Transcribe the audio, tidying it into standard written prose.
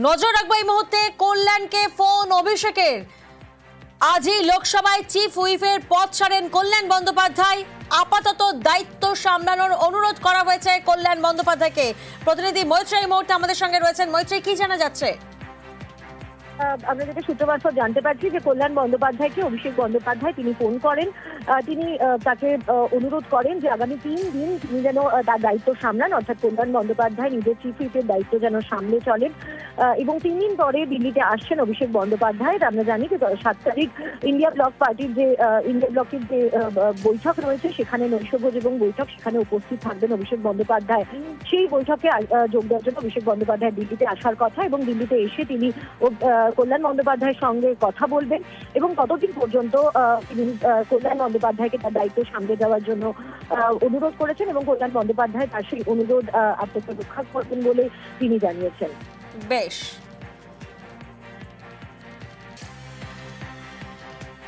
নজর রাখবো এই মুহূর্তে কল্যাণকে ফোন অভিষেকের। আজই লোকসভায় চিফ হুইপের পদ ছাড়েন কল্যাণ বন্দ্যোপাধ্যায়। আপাতত দায়িত্ব সামলানোর অনুরোধ করা হয়েছে কল্যাণ বন্দ্যোপাধ্যায়কে। প্রতিনিধি মৈত্রেয়ী এই মুহূর্তে আমাদের সঙ্গে রয়েছেন। মৈত্রেয়ী, কি জানা যাচ্ছে? আমরা যেটা সূত্র মারফত জানতে পারছি যে কল্যাণ বন্দ্যোপাধ্যায়কে অভিষেক বন্দ্যোপাধ্যায় তিনি ফোন করেন। তিনি তাকে অনুরোধ করেন যে আগামী 3 দিন তিনি যেন তার দায়িত্ব সামলান, অর্থাৎ কল্যাণ বন্দ্যোপাধ্যায় নিজের চিফ হুইপের দায়িত্ব যেন সামলে চলেন। এবং 3 দিন পরে দিল্লিতে আসছেন অভিষেক বন্দ্যোপাধ্যায়। আমরা জানি যে 7 তারিখ ইন্ডিয়া ব্লক পার্টির যে ইন্ডিয়া ব্লকের যে বৈঠক রয়েছে সেখানে নৈশভোজ এবং বৈঠক, সেখানে উপস্থিত থাকবেন অভিষেক বন্দ্যোপাধ্যায়। সেই বৈঠকে যোগ দেওয়ার জন্য অভিষেক বন্দ্যোপাধ্যায় দিল্লিতে আসার কথা এবং দিল্লিতে এসে তিনি কল্যাণ বন্দ্যোপাধ্যায়ের সঙ্গে কথা বলবেন এবং ততদিন পর্যন্ত তিনি কল্যাণ বন্দ্যোপাধ্যায়কে তার দায়িত্ব সামলে দেওয়ার জন্য অনুরোধ করেছেন এবং কল্যাণ বন্দ্যোপাধ্যায় তার সেই অনুরোধ আত্মরক্ষা করবেন বলে তিনি জানিয়েছেন। বেশ।